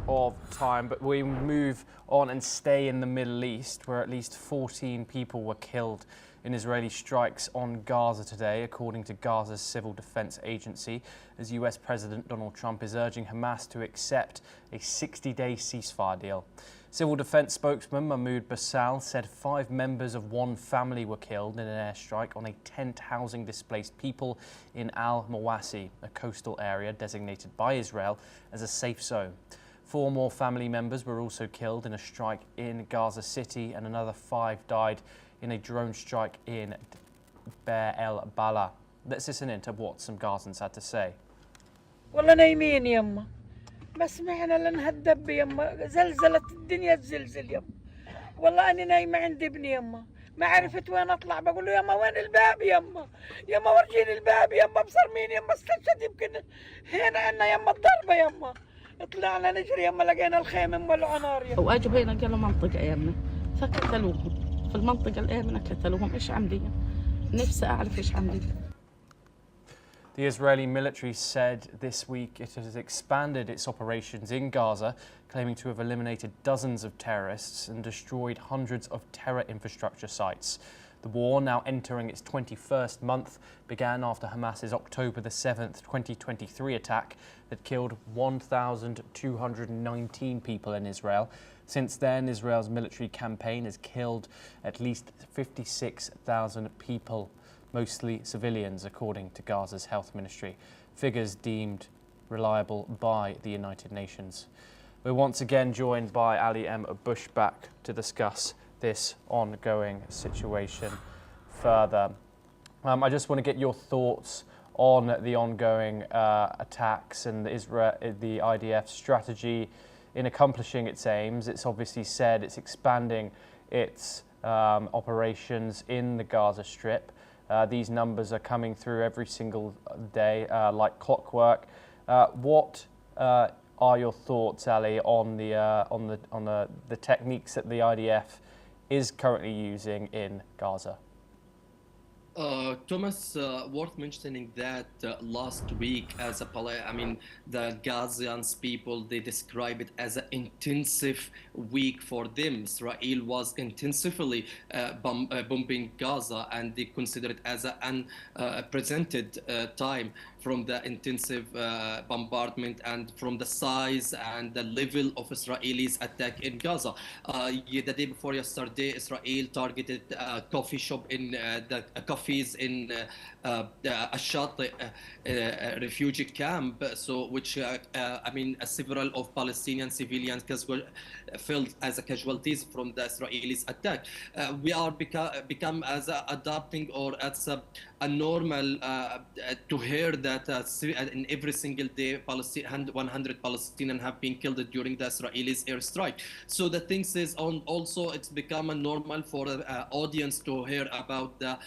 of time, but we move on and stay in the Middle East, where at least 14 people were killed in Israeli strikes on Gaza today, according to Gaza's Civil Defense Agency, as US President Donald Trump is urging Hamas to accept a 60-day ceasefire deal. Civil Defense spokesman Mahmoud Bassal said 5 members of one family were killed in an airstrike on a tent housing displaced people in Al-Mawasi, a coastal area designated by Israel as a safe zone. 4 more family members were also killed in a strike in Gaza City, and another 5 died in a drone strike in Beir el Bala. Let's listen in to what some Gazans had to say. والله نايمين يما ما سمعنا لنهدب يما زلزلت الدنيا تزلزل يما والله أنا نايمة عند ابني يما ما عرفت وين أطلع بقول له يما وين الباب يما ورجيني الباب يما بصر مين يما استشهد يمكن هنا عنا يما الضربة يما طلعنا نجري يما لقينا الخيمة مولعة نار يما واجوا هنا قالوا منطقة يما فقتلوهم في المنطقة الآمنة قتلوهم إيش عملية نفسي أعرف إيش عملية. The Israeli military said this week it has expanded its operations in Gaza, claiming to have eliminated dozens of terrorists and destroyed hundreds of terror infrastructure sites. The war, now entering its 21st month, began after Hamas's October the 7th, 2023 attack that killed 1,219 people in Israel. Since then, Israel's military campaign has killed at least 56,000 people, mostly civilians, according to Gaza's health ministry, figures deemed reliable by the United Nations. We're once again joined by Ali M. Bushback to discuss this ongoing situation further. I just want to get your thoughts on the ongoing attacks and the IDF strategy in accomplishing its aims. It's obviously said it's expanding its operations in the Gaza Strip. These numbers are coming through every single day like clockwork. What are your thoughts, Ali, on the techniques that the IDF is currently using in Gaza? Thomas, worth mentioning that last week, the Gazans people, they describe it as an intensive week for them. Israel was intensively bombing Gaza, and they consider it as an unprecedented time from the intensive bombardment and from the size and the level of Israelis' attack in Gaza. The day before yesterday, Israel targeted a coffee shop in the cafes in Al-Shati refugee camp, several of Palestinian civilians fell as casualties from the Israelis' attack. We are become as adapting or as a normal to hear that in every single day 100 Palestinians have been killed during the Israelis airstrike. So the thing is, also it's become a normal for the audience to hear about the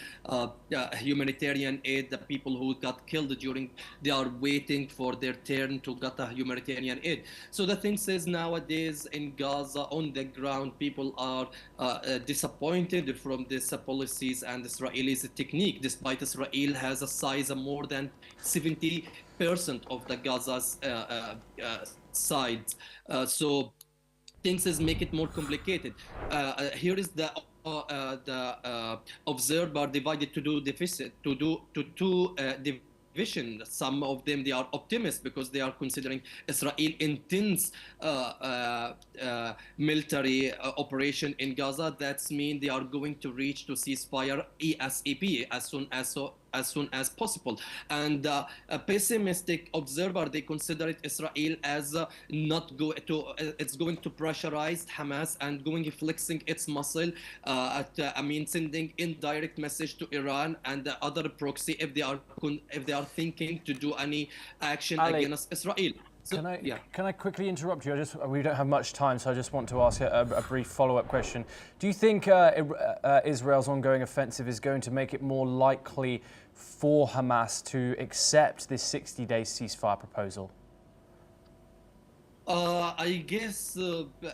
humanitarian aid. The people who got killed they are waiting for their turn to get a humanitarian aid. So the thing is, nowadays in Gaza on the ground, people are disappointed from these policies and Israelis' technique, despite Israel has a size of more than 70% of the Gaza's side. So things make it more complicated. Here is the observer divided to two division. Some of them, they are optimists because they are considering Israel intense military operation in Gaza. That's mean they are going to reach to ceasefire ASAP as soon as possible. And a pessimistic observer, they consider it Israel as it's going to pressurize Hamas and going flexing its muscle, sending indirect message to Iran and the other proxy if they are thinking to do any action Ali, against Israel. So, can I quickly interrupt you? We don't have much time, so I just want to ask a brief follow-up question. Do you think Israel's ongoing offensive is going to make it more likely for Hamas to accept this 60-day ceasefire proposal? I guess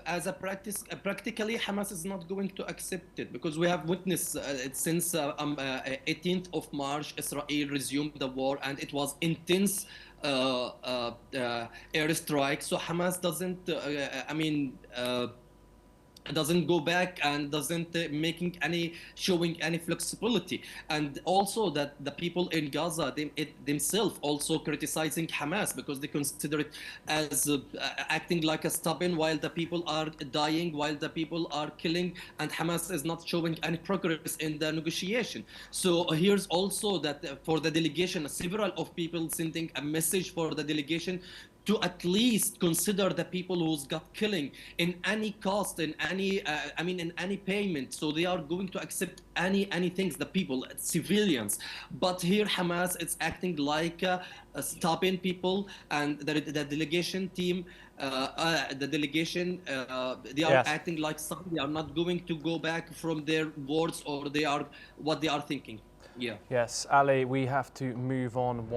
as a practice, practically Hamas is not going to accept it because we have witnessed it since 18th of March, Israel resumed the war and it was intense airstrike. So Hamas doesn't, doesn't go back and doesn't showing any flexibility. And also that the people in Gaza themselves also criticizing Hamas because they consider it as acting like a stubborn while the people are dying, while the people are killing, and Hamas is not showing any progress in the negotiation. So here's also that for the delegation, several of people sending a message for the delegation to at least consider the people who's got killing in any cost, in any, in any payment. So they are going to accept any things, the people, civilians. But here Hamas is acting like stopping people, and the delegation team, they are acting like some. They are not going to go back from their words or what they are thinking. Yeah. Yes, Ali, we have to move on.